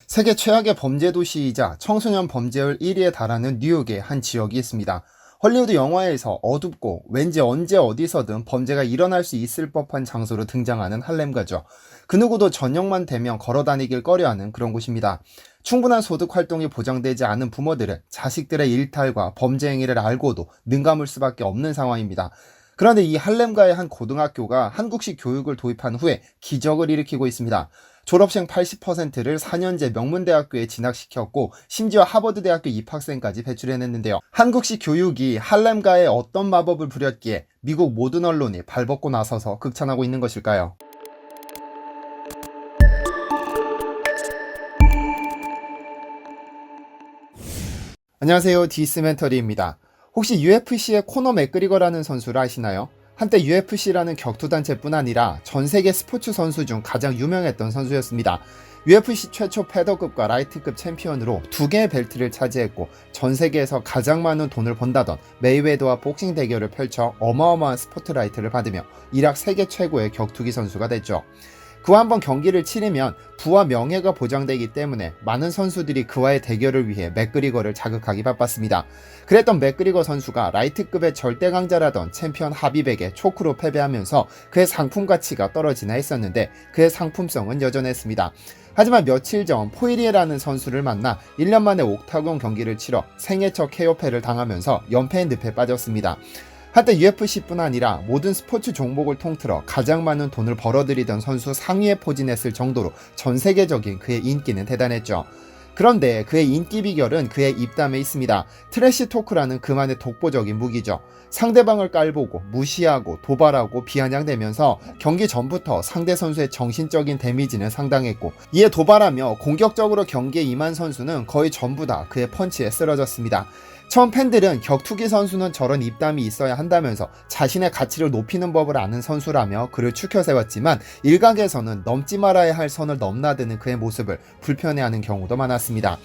세계 최악의 범죄 도시이자 청소년 범죄율 1위에 달하는 뉴욕의 한 지역이 있습니다. 헐리우드 영화에서 어둡고 왠지 언제 어디서든 범죄가 일어날 수 있을 법한 장소로 등장하는 할렘가죠. 그 누구도 저녁만 되면 걸어다니길 꺼려하는 그런 곳입니다. 충분한 소득 활동이 보장되지 않은 부모들은 자식들의 일탈과 범죄 행위를 알고도 눈감을 수밖에 없는 상황입니다. 그런데 이 할렘가의 한 고등학교가 한국식 교육을 도입한 후에 기적을 일으키고 있습니다. 졸업생 80%를 4년제 명문대학교에 진학시켰고 심지어 하버드대학교 입학생까지 배출해냈는데요. 한국식 교육이 할렘가에 어떤 마법을 부렸기에 미국 모든 언론이 발벗고 나서서 극찬하고 있는 것일까요? 안녕하세요, 디스멘터리입니다. 혹시 UFC의 코너 맥그리거라는 선수를 아시나요? 한때 UFC라는 격투단체뿐 아니라 전세계 스포츠 선수 중 가장 유명했던 선수였습니다. UFC 최초 패더급과 라이트급 챔피언으로 2개의 벨트를 차지했고 전세계에서 가장 많은 돈을 번다던 메이웨더와 복싱 대결을 펼쳐 어마어마한 스포트라이트를 받으며 일약 세계 최고의 격투기 선수가 됐죠. 그와 한번 경기를 치르면 부와 명예가 보장되기 때문에 많은 선수들이 그와의 대결을 위해 맥그리거를 자극하기 바빴습니다. 그랬던 맥그리거 선수가 라이트급의 절대 강자라던 챔피언 하빕에게 초크로 패배하면서 그의 상품 가치가 떨어지나 했었는데 그의 상품성은 여전했습니다. 하지만 며칠 전 포이리에라는 선수를 만나 1년 만에 옥타곤 경기를 치러 생애 첫 KO패를 당하면서 연패의 늪에 빠졌습니다. 한때 UFC뿐 아니라 모든 스포츠 종목을 통틀어 가장 많은 돈을 벌어들이던 선수 상위에 포진했을 정도로 전세계적인 그의 인기는 대단했죠. 그런데 그의 인기 비결은 그의 입담에 있습니다. 트래시 토크라는 그만의 독보적인 무기죠. 상대방을 깔보고 무시하고 도발하고 비아냥대면서 경기 전부터 상대 선수의 정신적인 데미지는 상당했고 이에 도발하며 공격적으로 경기에 임한 선수는 거의 전부 다 그의 펀치에 쓰러졌습니다. 처음 팬들은 격투기 선수는 저런 입담이 있어야 한다면서 자신의 가치를 높이는 법을 아는 선수라며 그를 추켜 세웠지만 일각에서는 넘지 말아야 할 선을 넘나드는 그의 모습을 불편해하는 경우도 많았습니다.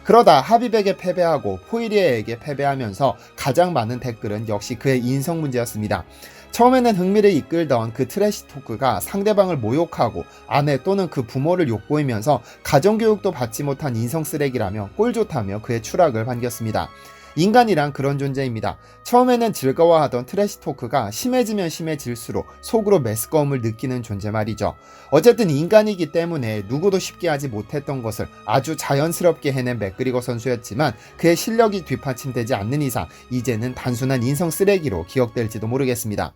그러다 하빕에게 패배하고 포이리에에게 패배하면서 가장 많은 댓글은 역시 그의 인성 문제였습니다. 처음에는 흥미를 이끌던 그 트래시 토크가 상대방을 모욕하고 아내 또는 그 부모를 욕보이면서 가정교육도 받지 못한 인성 쓰레기라며 꼴 좋다며 그의 추락을 반겼습니다. 인간이란 그런 존재입니다. 처음에는 즐거워하던 트래시 토크가 심해지면 심해질수록 속으로 메스꺼움을 느끼는 존재 말이죠. 어쨌든 인간이기 때문에 누구도 쉽게 하지 못했던 것을 아주 자연스럽게 해낸 맥그리거 선수였지만 그의 실력이 뒷받침되지 않는 이상 이제는 단순한 인성 쓰레기로 기억될지도 모르겠습니다.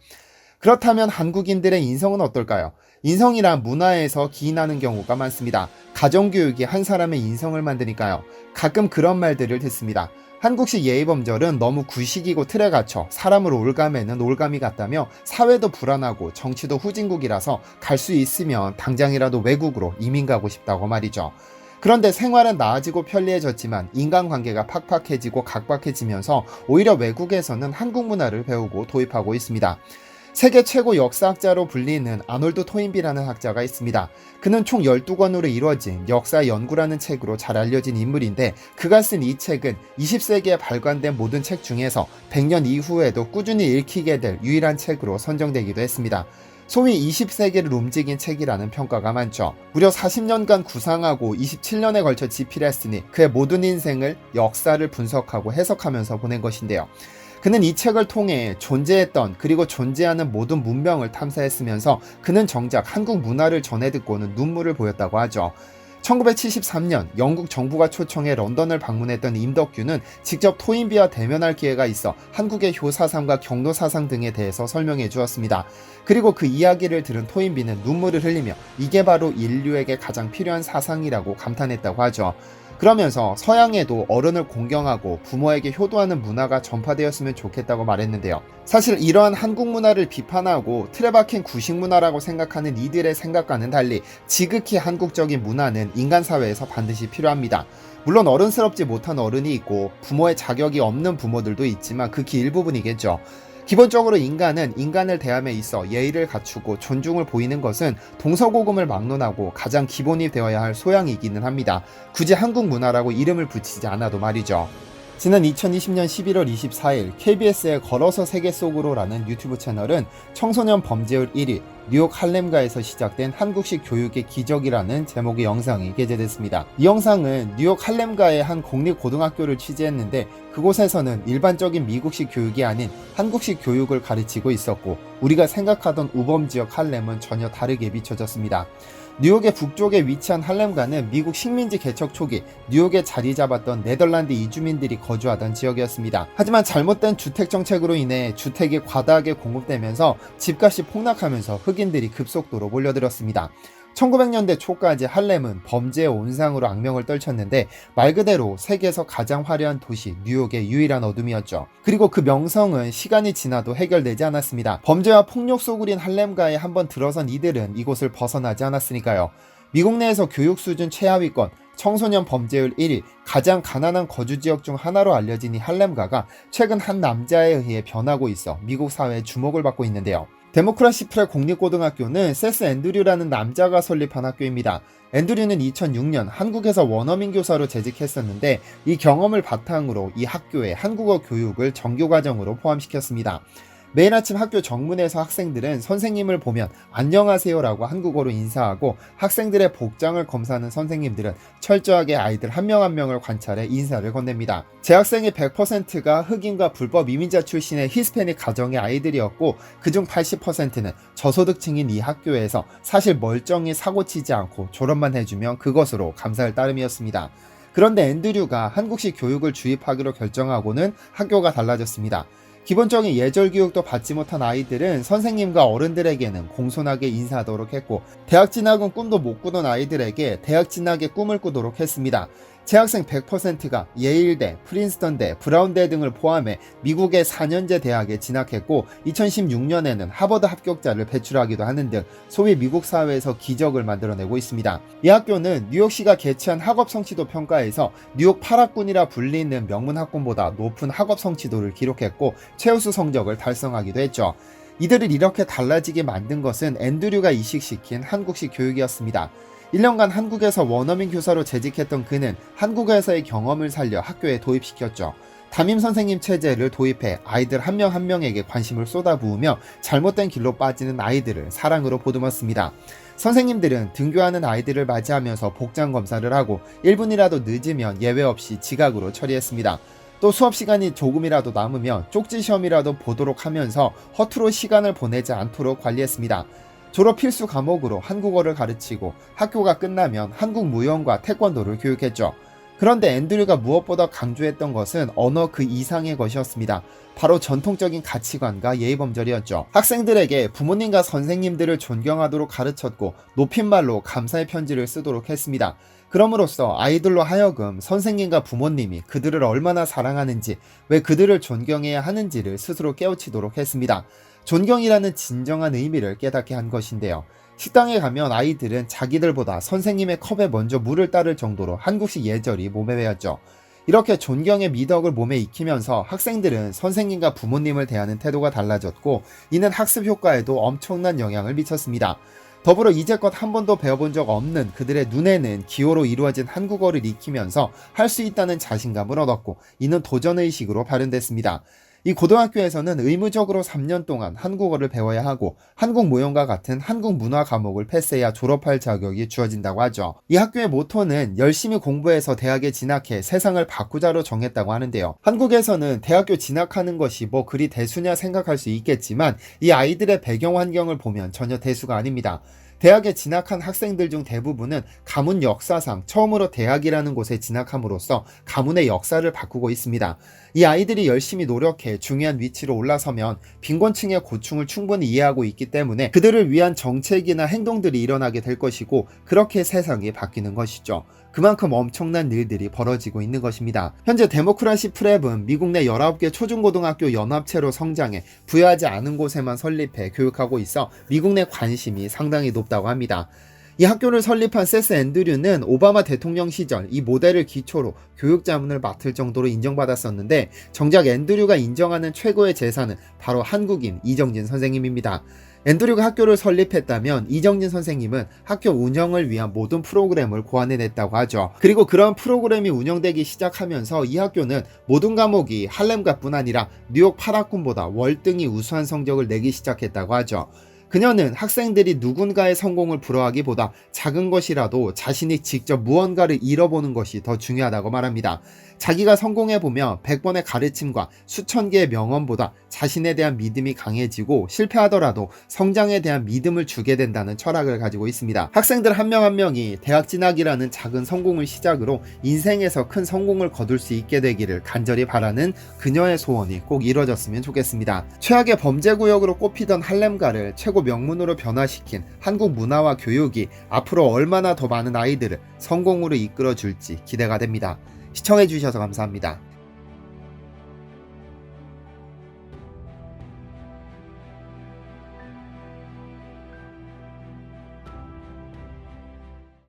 그렇다면 한국인들의 인성은 어떨까요? 인성이란 문화에서 기인하는 경우가 많습니다. 가정교육이 한 사람의 인성을 만드니까요. 가끔 그런 말들을 듣습니다. 한국식 예의범절은 너무 구식이고 틀에 갇혀 사람을 올가매는 올가미 같다며 사회도 불안하고 정치도 후진국이라서 갈 수 있으면 당장이라도 외국으로 이민 가고 싶다고 말이죠. 그런데 생활은 나아지고 편리해졌지만 인간관계가 팍팍해지고 각박해지면서 오히려 외국에서는 한국 문화를 배우고 도입하고 있습니다. 세계 최고 역사학자로 불리는 아놀드 토인비라는 학자가 있습니다. 그는 총 12권으로 이루어진 역사 연구라는 책으로 잘 알려진 인물인데 그가 쓴 이 책은 20세기에 발간된 모든 책 중에서 100년 이후에도 꾸준히 읽히게 될 유일한 책으로 선정되기도 했습니다. 소위 20세기를 움직인 책이라는 평가가 많죠. 무려 40년간 구상하고 27년에 걸쳐 집필했으니 그의 모든 인생을 역사를 분석하고 해석하면서 보낸 것인데요. 그는 이 책을 통해 존재했던 그리고 존재하는 모든 문명을 탐사했으면서 그는 정작 한국 문화를 전해 듣고는 눈물을 보였다고 하죠. 1973년 영국 정부가 초청해 런던을 방문했던 임덕규는 직접 토인비와 대면할 기회가 있어 한국의 효사상과 경로사상 등에 대해서 설명해 주었습니다. 그리고 그 이야기를 들은 토인비는 눈물을 흘리며 이게 바로 인류에게 가장 필요한 사상이라고 감탄했다고 하죠. 그러면서 서양에도 어른을 공경하고 부모에게 효도하는 문화가 전파되었으면 좋겠다고 말했는데요. 사실 이러한 한국 문화를 비판하고 틀에 박힌 구식 문화라고 생각하는 이들의 생각과는 달리 지극히 한국적인 문화는 인간 사회에서 반드시 필요합니다. 물론 어른스럽지 못한 어른이 있고 부모의 자격이 없는 부모들도 있지만 극히 일부분이겠죠. 기본적으로 인간은 인간을 대함에 있어 예의를 갖추고 존중을 보이는 것은 동서고금을 막론하고 가장 기본이 되어야 할 소양이기는 합니다. 굳이 한국 문화라고 이름을 붙이지 않아도 말이죠. 지난 2020년 11월 24일 KBS의 걸어서 세계 속으로라는 유튜브 채널은 청소년 범죄율 1위, 뉴욕 할렘가에서 시작된 한국식 교육의 기적이라는 제목의 영상이 게재됐습니다. 이 영상은 뉴욕 할렘가의 한 공립고등학교를 취재했는데 그곳에서는 일반적인 미국식 교육이 아닌 한국식 교육을 가르치고 있었고 우리가 생각하던 우범지역 할렘은 전혀 다르게 비춰졌습니다. 뉴욕의 북쪽에 위치한 할렘가는 미국 식민지 개척 초기 뉴욕에 자리 잡았던 네덜란드 이주민들이 거주하던 지역이었습니다. 하지만 잘못된 주택 정책으로 인해 주택이 과다하게 공급되면서 집값이 폭락하면서 흑인들이 급속도로 몰려들었습니다. 1900년대 초까지 할렘은 범죄의 온상으로 악명을 떨쳤는데 말 그대로 세계에서 가장 화려한 도시 뉴욕의 유일한 어둠이었죠. 그리고 그 명성은 시간이 지나도 해결되지 않았습니다. 범죄와 폭력 소굴인 할렘가에 한번 들어선 이들은 이곳을 벗어나지 않았으니까요. 미국 내에서 교육 수준 최하위권, 청소년 범죄율 1위, 가장 가난한 거주지역 중 하나로 알려진 이 할렘가가 최근 한 남자에 의해 변하고 있어 미국 사회의 주목을 받고 있는데요. 데모크라시 프레 공립고등학교는 세스 앤드류라는 남자가 설립한 학교입니다. 앤드류는 2006년 한국에서 원어민 교사로 재직했었는데 이 경험을 바탕으로 이 학교에 한국어 교육을 정규과정으로 포함시켰습니다. 매일 아침 학교 정문에서 학생들은 선생님을 보면 안녕하세요 라고 한국어로 인사하고 학생들의 복장을 검사하는 선생님들은 철저하게 아이들 한 명 한 명을 관찰해 인사를 건넵니다. 재학생의 100%가 흑인과 불법 이민자 출신의 히스패닉 가정의 아이들이었고 그중 80%는 저소득층인 이 학교에서 사실 멀쩡히 사고치지 않고 졸업만 해주면 그것으로 감사할 따름이었습니다. 그런데 앤드류가 한국식 교육을 주입하기로 결정하고는 학교가 달라졌습니다. 기본적인 예절 교육도 받지 못한 아이들은 선생님과 어른들에게는 공손하게 인사하도록 했고 대학 진학은 꿈도 못 꾸던 아이들에게 대학 진학의 꿈을 꾸도록 했습니다. 재학생 100%가 예일대, 프린스턴대, 브라운대 등을 포함해 미국의 4년제 대학에 진학했고 2016년에는 하버드 합격자를 배출하기도 하는 등 소위 미국 사회에서 기적을 만들어내고 있습니다. 이 학교는 뉴욕시가 개최한 학업 성취도 평가에서 뉴욕 8학군이라 불리는 명문 학군보다 높은 학업 성취도를 기록했고 최우수 성적을 달성하기도 했죠. 이들을 이렇게 달라지게 만든 것은 앤드류가 이식시킨 한국식 교육이었습니다. 1년간 한국에서 원어민 교사로 재직했던 그는 한국에서의 경험을 살려 학교에 도입시켰죠. 담임 선생님 체제를 도입해 아이들 한 명 한 명에게 관심을 쏟아부으며 잘못된 길로 빠지는 아이들을 사랑으로 보듬었습니다. 선생님들은 등교하는 아이들을 맞이하면서 복장 검사를 하고 1분이라도 늦으면 예외 없이 지각으로 처리했습니다. 또 수업 시간이 조금이라도 남으면 쪽지 시험이라도 보도록 하면서 허투루 시간을 보내지 않도록 관리했습니다. 졸업 필수 과목으로 한국어를 가르치고 학교가 끝나면 한국 무용과 태권도를 교육했죠. 그런데 앤드류가 무엇보다 강조했던 것은 언어 그 이상의 것이었습니다. 바로 전통적인 가치관과 예의범절이었죠. 학생들에게 부모님과 선생님들을 존경하도록 가르쳤고 높임말로 감사의 편지를 쓰도록 했습니다. 그럼으로써 아이들로 하여금 선생님과 부모님이 그들을 얼마나 사랑하는지, 왜 그들을 존경해야 하는지를 스스로 깨우치도록 했습니다. 존경이라는 진정한 의미를 깨닫게 한 것인데요. 식당에 가면 아이들은 자기들보다 선생님의 컵에 먼저 물을 따를 정도로 한국식 예절이 몸에 배었죠. 이렇게 존경의 미덕을 몸에 익히면서 학생들은 선생님과 부모님을 대하는 태도가 달라졌고 이는 학습 효과에도 엄청난 영향을 미쳤습니다. 더불어 이제껏 한 번도 배워본 적 없는 그들의 눈에는 기호로 이루어진 한국어를 익히면서 할 수 있다는 자신감을 얻었고 이는 도전의식으로 발현됐습니다. 이 고등학교에서는 의무적으로 3년 동안 한국어를 배워야 하고 한국 무용과 같은 한국 문화 과목을 패스해야 졸업할 자격이 주어진다고 하죠. 이 학교의 모토는 열심히 공부해서 대학에 진학해 세상을 바꾸자로 정했다고 하는데요. 한국에서는 대학교 진학하는 것이 뭐 그리 대수냐 생각할 수 있겠지만 이 아이들의 배경 환경을 보면 전혀 대수가 아닙니다. 대학에 진학한 학생들 중 대부분은 가문 역사상 처음으로 대학이라는 곳에 진학함으로써 가문의 역사를 바꾸고 있습니다. 이 아이들이 열심히 노력해 중요한 위치로 올라서면 빈곤층의 고충을 충분히 이해하고 있기 때문에 그들을 위한 정책이나 행동들이 일어나게 될 것이고 그렇게 세상이 바뀌는 것이죠. 그만큼 엄청난 일들이 벌어지고 있는 것입니다. 현재 데모크라시 프랩은 미국 내 19개 초중고등학교 연합체로 성장해 부여하지 않은 곳에만 설립해 교육하고 있어 미국 내 관심이 상당히 높다고 합니다. 이 학교를 설립한 세스 앤드류는 오바마 대통령 시절 이 모델을 기초로 교육 자문을 맡을 정도로 인정받았었는데 정작 앤드류가 인정하는 최고의 재산은 바로 한국인 이정진 선생님입니다. 앤드류가 학교를 설립했다면 이정진 선생님은 학교 운영을 위한 모든 프로그램을 고안해냈다고 하죠. 그리고 그런 프로그램이 운영되기 시작하면서 이 학교는 모든 과목이 할렘가뿐 아니라 뉴욕 8학군보다 월등히 우수한 성적을 내기 시작했다고 하죠. 그녀는 학생들이 누군가의 성공을 부러워하기보다 작은 것이라도 자신이 직접 무언가를 잃어보는 것이 더 중요하다고 말합니다. 자기가 성공해보며 100번의 가르침과 수천 개의 명언보다 자신에 대한 믿음이 강해지고 실패하더라도 성장에 대한 믿음을 주게 된다는 철학을 가지고 있습니다. 학생들 한 명 한 명이 대학 진학이라는 작은 성공을 시작으로 인생에서 큰 성공을 거둘 수 있게 되기를 간절히 바라는 그녀의 소원이 꼭 이뤄졌으면 좋겠습니다. 최악의 범죄 구역으로 꼽히던 할렘가를 최고 명문으로 변화시킨 한국 문화와 교육이 앞으로 얼마나 더 많은 아이들을 성공으로 이끌어 줄지 기대가 됩니다. 시청해주셔서 감사합니다.